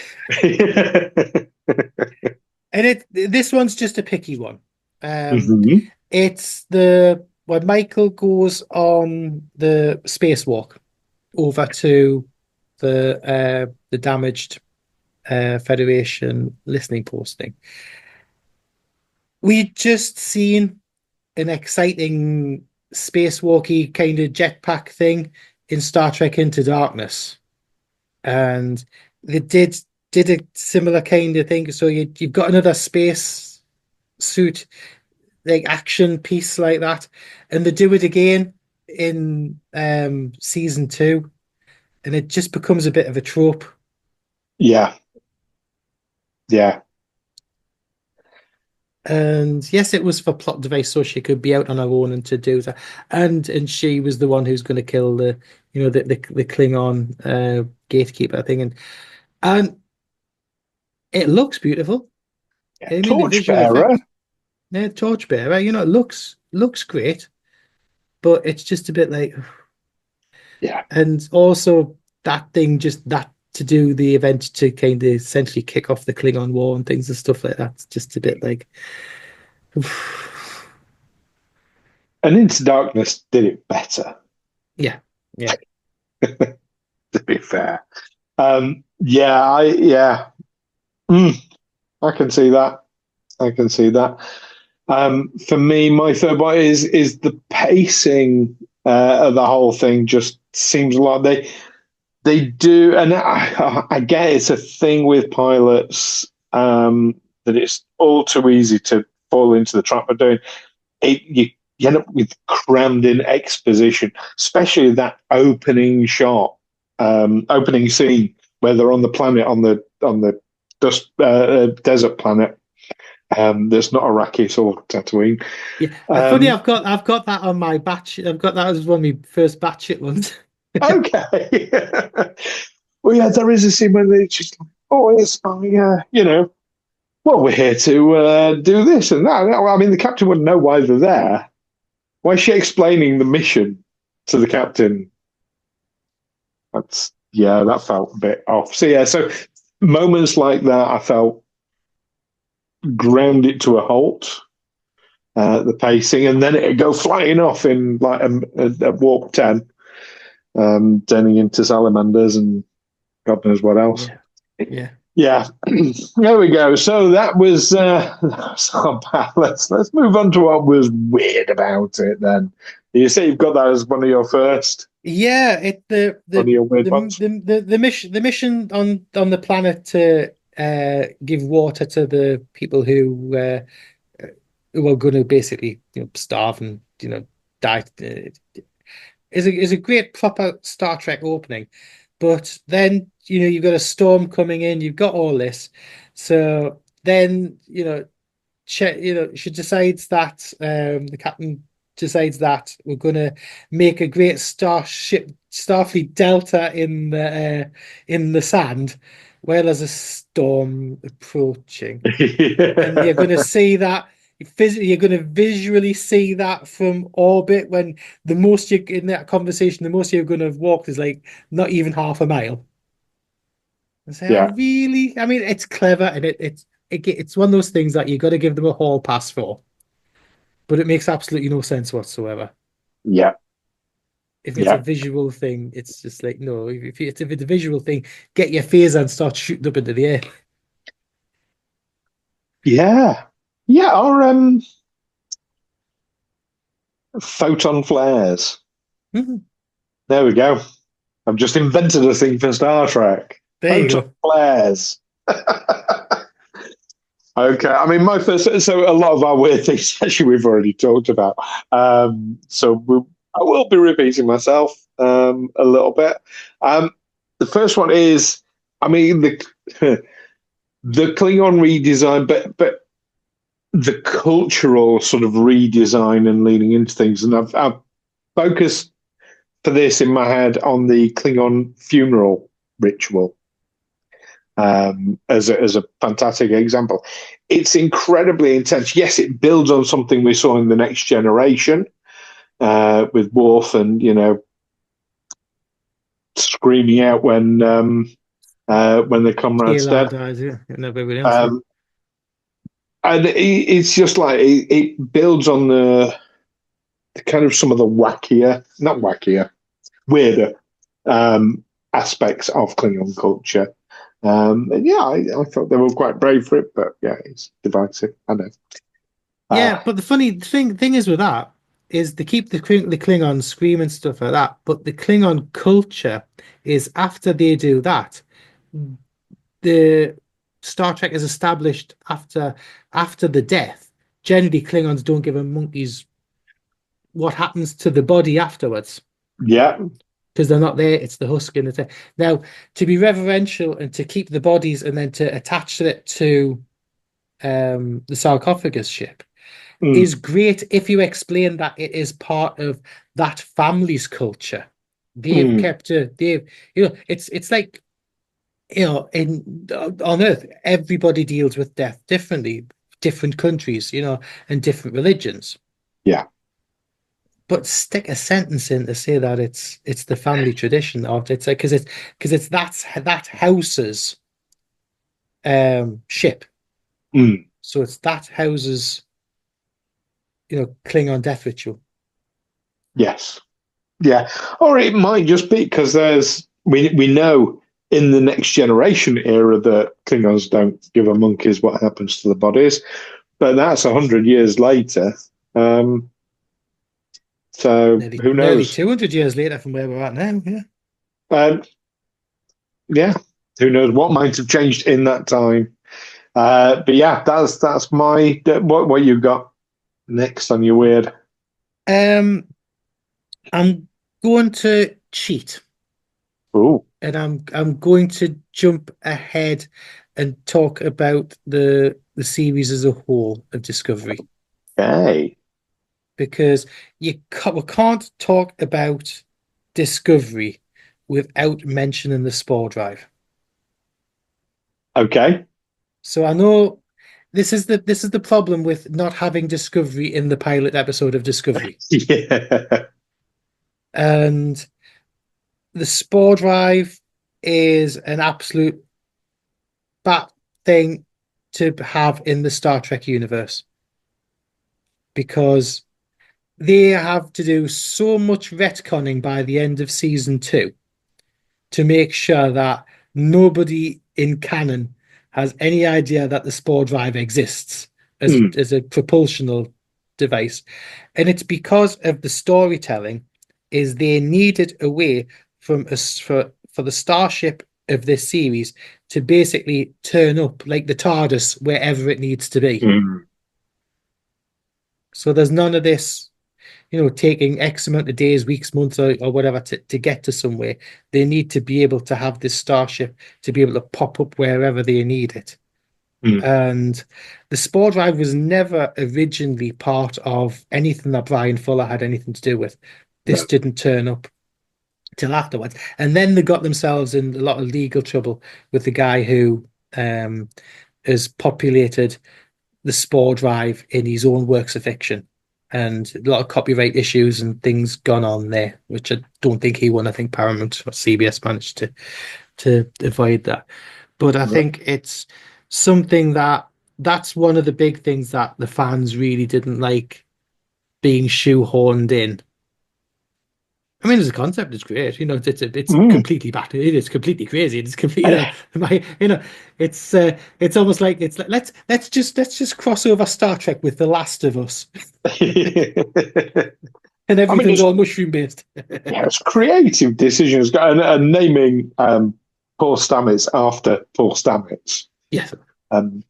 And this one's just a picky one. It's when Michael goes on the spacewalk over to the damaged Federation listening posting. We just seen an exciting spacewalky kind of jetpack thing in Star Trek Into Darkness, and they did a similar kind of thing. So you've got another space suit like action piece like that, and they do it again in season 2, and it just becomes a bit of a trope. Yeah. And yes, it was for plot device, so she could be out on her own and to do that. And she was the one who's going to kill the Klingon gatekeeper thing, and it looks beautiful. I mean, torchbearer. Yeah, torchbearer. It looks great, but it's just a bit like, yeah. And also that thing, just that to do the event to kind of essentially kick off the Klingon war and things and stuff like that. It's just a bit like. And Into Darkness did it better. Yeah. To be fair, I can see that. For me, my third one is the pacing of the whole thing. Just seems like they do, and I get it's a thing with pilots that it's all too easy to fall into the trap of doing it. You end up with crammed in exposition, especially that opening shot, opening scene where they're on the planet, on the dust desert planet. There's not Arrakis or Tatooine. Yeah, funny. I've got that on my batch. I've got that as one of my first Batshit ones. Okay. Well, yeah, there is a scene where they're just like, "Oh, it's well, we're here to do this and that." I mean, the captain wouldn't know why they're there. Why is she explaining the mission to the captain? That felt a bit off. So moments like that, I felt ground it to a halt, the pacing, and then it'd go flying off in like a warp 10, turning into salamanders and God knows what else. Yeah. There we go. So that was our bad. Let's move on to what was weird about it. Then you say you've got that as one of your first. Yeah, the mission on the planet to give water to the people who are going to basically starve and die is a great proper Star Trek opening. But then you've got a storm coming in, you've got all this, so then she decides that the captain decides that we're going to make a great Starfleet Delta in the sand, where there's a storm approaching, and you're going to see that. You're going to visually see that from orbit when the most you in that conversation, the most you're going to have walked is like not even half a mile. So I mean, it's clever and it's one of those things that you got to give them a hall pass for, but it makes absolutely no sense whatsoever. Yeah. If it's a visual thing, it's just like no. If it's a visual thing, get your phaser and start shooting up into the air. Yeah. Or photon flares. Mm-hmm. There we go. I've just invented a thing for Star Trek. Photon flares. Okay. I mean, so a lot of our weird things actually we've already talked about. So I will be repeating myself a little bit. The first one is, I mean, the the Klingon redesign, but the cultural sort of redesign and leaning into things. And I've focused for this in my head on the Klingon funeral ritual as a fantastic example. It's incredibly intense. Yes, it builds on something we saw in The Next Generation with Worf and, screaming out when the comrade's dead. Dies, yeah. Everybody else. And it's just like it builds on the kind of some of the weirder aspects of Klingon culture. And yeah, I thought they were quite brave for it, but yeah, it's divisive. I know. Yeah, but the funny thing is with that is they keep the Klingons screaming stuff like that, but the Klingon culture is after they do that, the Star Trek is established after the death. Generally, Klingons don't give a monkey's what happens to the body afterwards. Yeah. Because they're not there, it's the husk in the now to be reverential and to keep the bodies and then to attach it to the sarcophagus ship is great if you explain that it is part of that family's culture. They've kept it's like on Earth everybody deals with death differently, different countries, and different religions. Yeah. But stick a sentence in to say that it's the family tradition of it's like because it's that house's ship. So it's that house's Klingon death ritual. Yes. Yeah. Or it might just be because we know in the Next Generation era that Klingons don't give a monkeys what happens to the bodies, but that's 100 years later. So who knows? Nearly 200 years later from where we're at now. Yeah. Yeah. Who knows what might have changed in that time? But yeah, that's my what you got next on your weird. I'm going to cheat. Oh. And I'm going to jump ahead and talk about the series as a whole of Discovery. Okay. Because we can't talk about Discovery without mentioning the spore drive. Okay. So I know this is the problem with not having Discovery in the pilot episode of Discovery. Yeah. And the spore drive is an absolute bad thing to have in the Star Trek universe because they have to do so much retconning by the end of season 2 to make sure that nobody in canon has any idea that the spore drive exists as a propulsional device. And it's because of the storytelling is they needed a way for the starship of this series to basically turn up like the TARDIS wherever it needs to be. So there's none of this taking X amount of days, weeks, months, or whatever to get to somewhere. They need to be able to have this starship to be able to pop up wherever they need it. And the spore drive was never originally part of anything that Brian Fuller had anything to do with. This didn't turn up till afterwards. And then they got themselves in a lot of legal trouble with the guy who has populated the spore drive in his own works of fiction. And a lot of copyright issues and things gone on there, which I don't think he won. I think Paramount or CBS managed to avoid that. But I think it's something that's one of the big things that the fans really didn't like being shoehorned in. I mean, as a concept, it's great. It's completely bad. It is completely crazy. It's completely, it's almost like let's just cross over Star Trek with The Last of Us, and everything's all mushroom based. Yeah, it's creative decisions and naming Paul Stamets after Paul Stamets. Yes, Some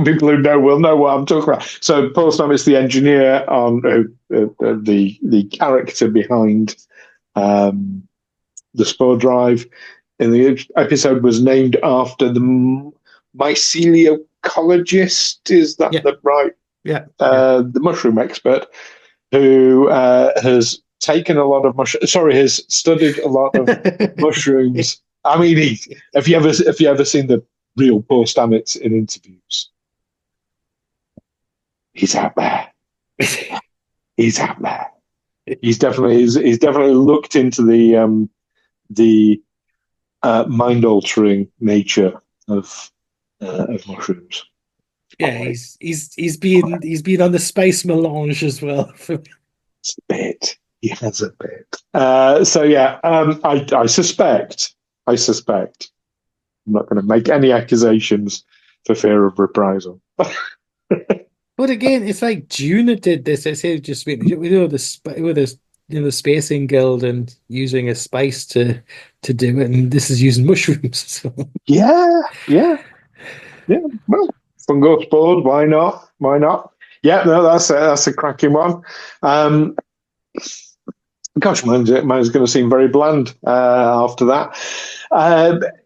people who know will know what I'm talking about. So Paul Stamets, the engineer on the character behind the spore drive in the episode, was named after the myceliologist. Is that right? Yeah. The mushroom expert who has taken a lot of has studied a lot of mushrooms. I mean, have you ever seen the real Paul Stamets in interviews? He's out there. He's out there. He's definitely looked into the mind altering nature of mushrooms. Yeah, he's been on the space melange as well. It's a bit. He has a bit. So yeah, I suspect. I'm not going to make any accusations for fear of reprisal. But again, it's like Juna did this. It's just with the spacing guild and using a spice to do it, and this is using mushrooms. So. Yeah. Well, fungal spores. Why not? Yeah, no, that's a cracking one. Gosh, mine's going to seem very bland after that.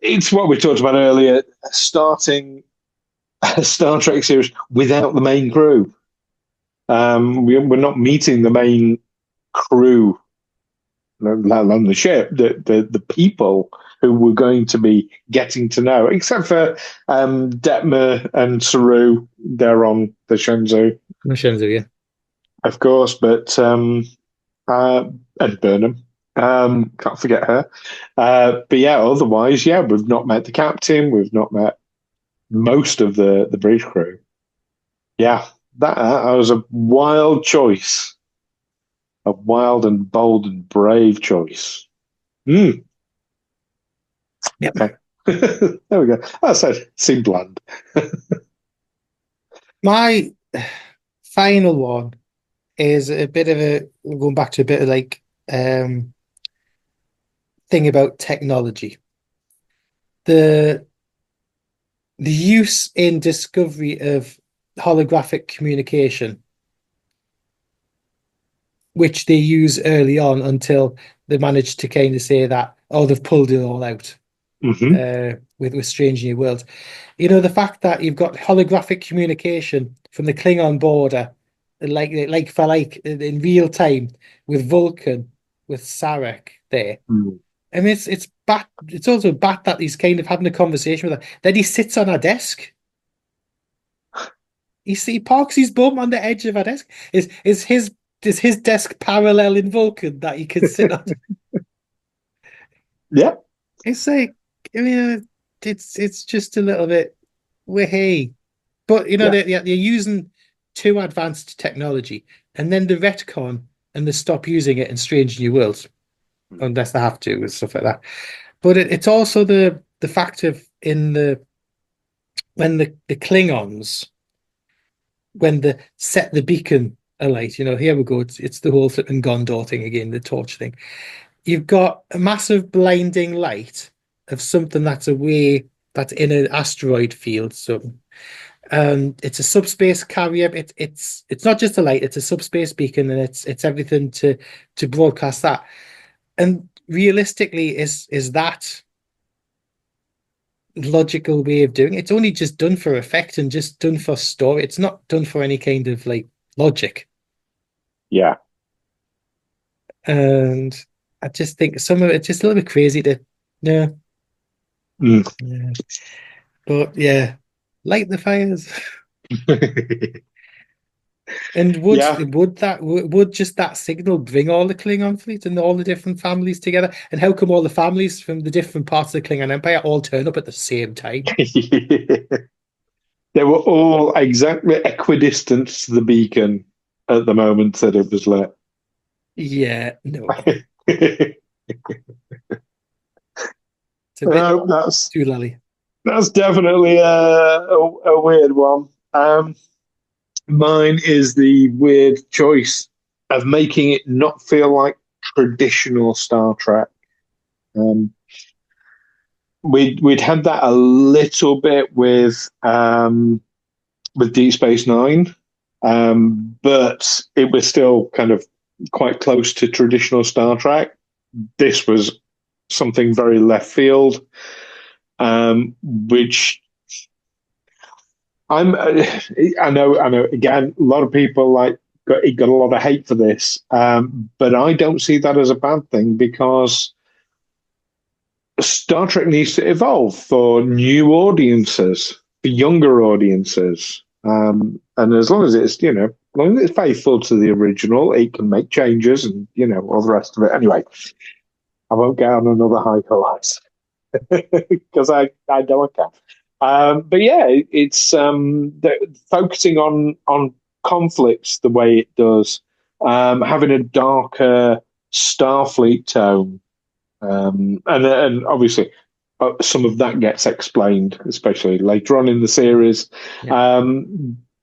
It's what we talked about earlier, starting a Star Trek series without the main crew. We're not meeting the main crew, let alone the ship, the people who we're going to be getting to know, except for Detmer and Saru. They're on the Shenzhou. Yeah. Of course, but and Burnham. Can't forget her. But yeah, otherwise, yeah, we've not met the captain. We've not met most of the bridge crew. Yeah, that was a wild choice. A wild and bold and brave choice. Yep. Okay. There we go. I said, seemed bland. My final one is a bit of going back to a bit of like thing about technology. The use in Discovery of holographic communication, which they use early on until they manage to kind of say that, they've pulled it all out with Strange New Worlds. You know, the fact that you've got holographic communication from the Klingon border, like in real time with Vulcan, with Sarek there. I mean, it's Bat. It's also Bat that he's kind of having a conversation with her. Then he sits on her desk. He parks his bum on the edge of her desk. Is his desk parallel in Vulcan that he can sit on? Yeah, it's like, I mean, it's just a little bit hey, but you know they're using too advanced technology, and then the retcon and they stop using it in Strange New Worlds, unless they have to and stuff like that. But it's also the fact of when the Klingons, when they set the beacon alight, you know, here we go, it's the whole flipping Gondor thing again, the torch thing. You've got a massive blinding light of something that's away, that's in an asteroid field. So it's a subspace carrier. It's not just a light, it's a subspace beacon, and it's everything to broadcast that. And realistically, is that logical way of doing it? It's only just done for effect and just done for story. It's not done for any kind of like logic. Yeah. And I just think some of it's just a little bit crazy to yeah. Yeah. But yeah, light the fires. And would just that signal bring all the Klingon fleet and all the different families together? And how come all the families from the different parts of the Klingon Empire all turn up at the same time? They were all exactly equidistant to the beacon at the moment that it was lit. Yeah, no. It's a bit that's too lolly. That's definitely a weird one. Mine is the weird choice of making it not feel like traditional Star Trek. we'd had that a little bit with Deep Space Nine, but it was still kind of quite close to traditional Star Trek. This was something very left field, which I know. Again, a lot of people got a lot of hate for this, but I don't see that as a bad thing because Star Trek needs to evolve for new audiences, for younger audiences. And as long as as long as it's faithful to the original, it can make changes and all the rest of it. Anyway, I won't get on another high horse because I don't care. But yeah, it's focusing on conflicts the way it does, having a darker Starfleet tone, and obviously some of that gets explained, especially later on in the series. Yeah.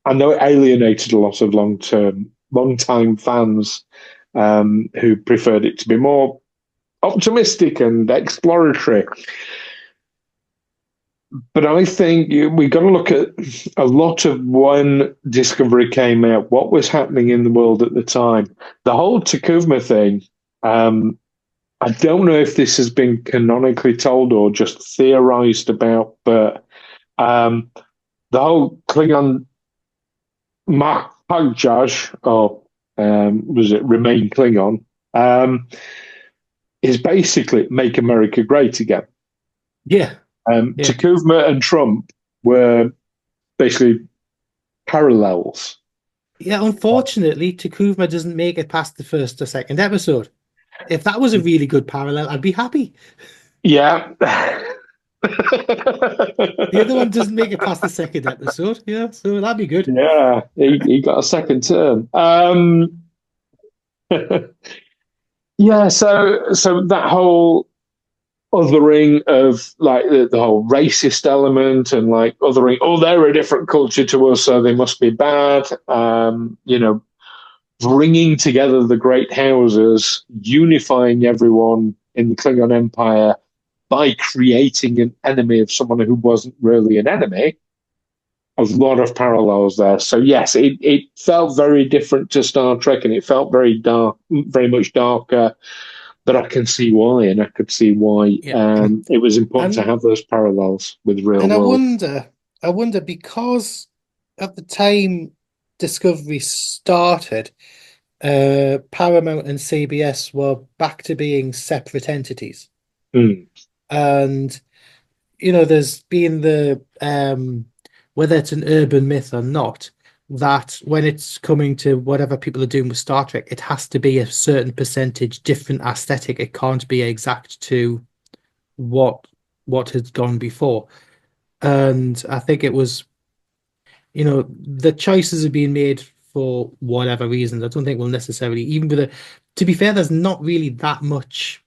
I know it alienated a lot of long-time fans who preferred it to be more optimistic and exploratory. But I think we got to look at a lot of when Discovery came out, what was happening in the world at the time. The whole Takuvma thing, I don't know if this has been canonically told or just theorized about, but the whole Klingon Mahajaj, or was it Remain Klingon, is basically make America great again. Yeah. Takuvma and Trump were basically parallels. Yeah, unfortunately, Takuvma doesn't make it past the first or second episode. If that was a really good parallel, I'd be happy. Yeah. The other one doesn't make it past the second episode, so that'd be good. Yeah, he got a second term. Yeah, so that whole othering of like the whole racist element and like othering, oh, they're a different culture to us, so they must be bad. Bringing together the great houses, unifying everyone in the Klingon Empire by creating an enemy of someone who wasn't really an enemy. A lot of parallels there. So yes, it felt very different to Star Trek, and it felt very dark, very much darker. But I can see why, and I could see why Yeah. it was important to And have those parallels with real and world. I wonder because at the time Discovery started, Paramount and CBS were back to being separate entities. Mm. And there's been the whether it's an urban myth or not, that when it's coming to whatever people are doing with Star Trek, it has to be a certain percentage different aesthetic. It can't be exact to what has gone before. And I think it was, the choices have been made for whatever reasons. I don't think we'll necessarily, even with to be fair, there's not really that much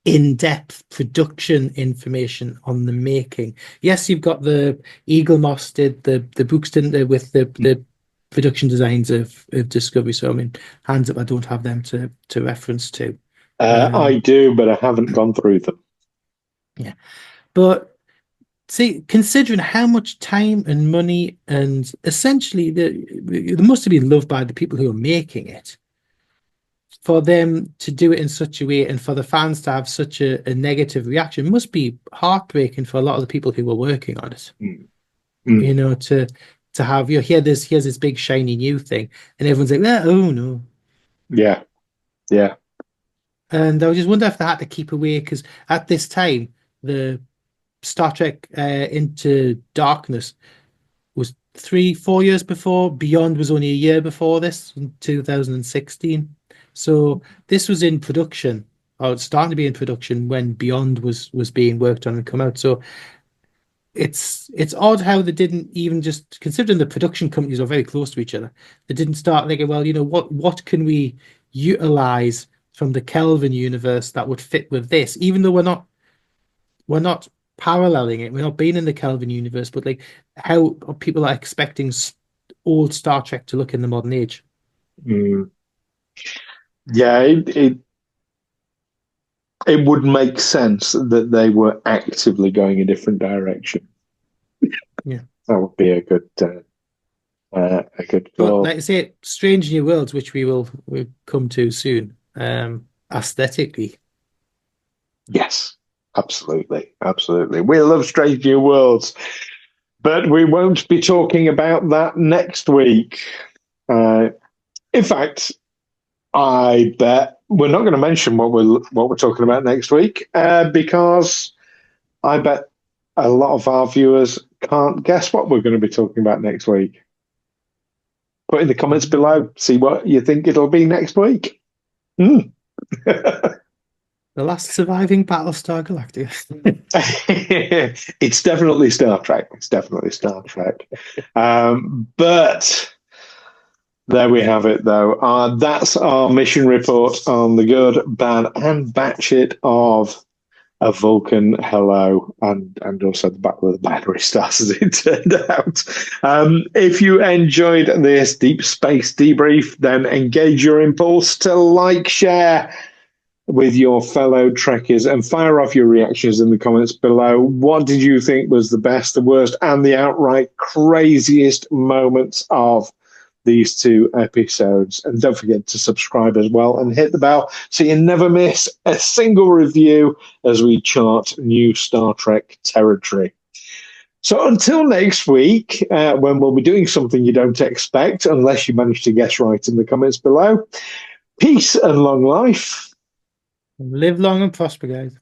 in-depth production information on the making. Yes, you've got the Eagle Moss did the books, didn't they, with the production designs of Discovery. So I mean, hands up, I don't have them to reference to. I do, but I haven't gone through them. Yeah, but see, considering how much time and money and essentially it must have been loved by the people who are making it, for them to do it in such a way and for the fans to have such a negative reaction must be heartbreaking for a lot of the people who were working on it. Mm. Mm. To have here's this big shiny new thing, and everyone's like, oh no. Yeah, yeah. And I just wonder if they had to keep away because at this time the Star Trek Into Darkness was 3-4 years before. Beyond was only a year before this, in 2016. So this was in production, or it's starting to be in production when Beyond was being worked on and come out. So it's odd how they didn't even, just considering the production companies are very close to each other, they didn't start thinking, well, what can we utilize from the Kelvin universe that would fit with this, even though we're not paralleling it. We're not being in the Kelvin universe, but like how people are expecting old Star Trek to look in the modern age. Mm. Yeah, it would make sense that they were actively going a different direction. Yeah, that would be a good but call. like I say, Strange New Worlds, which we'll come to soon, aesthetically. Yes, absolutely. We love Strange New Worlds, but we won't be talking about that next week. In fact, I bet we're not going to mention what we're talking about next week because I bet a lot of our viewers can't guess what we're going to be talking about next week. Put in the comments below, see what you think it'll be next week. The last surviving Battlestar Galactica. It's definitely Star Trek. But there we have it, though. That's our mission report on the good, bad, and batshit of a Vulcan Hello, and also the Battle of the Binary Stars, as it turned out. If you enjoyed this Deep Space debrief, then engage your impulse to like, share with your fellow Trekkies, and fire off your reactions in the comments below. What did you think was the best, the worst, and the outright craziest moments of these two episodes? And don't forget to subscribe as well and hit the bell so you never miss a single review as we chart new Star Trek territory. So until next week, when we'll be doing something you don't expect, unless you manage to guess right in the comments below, peace and long life. Live long and prosper, guys.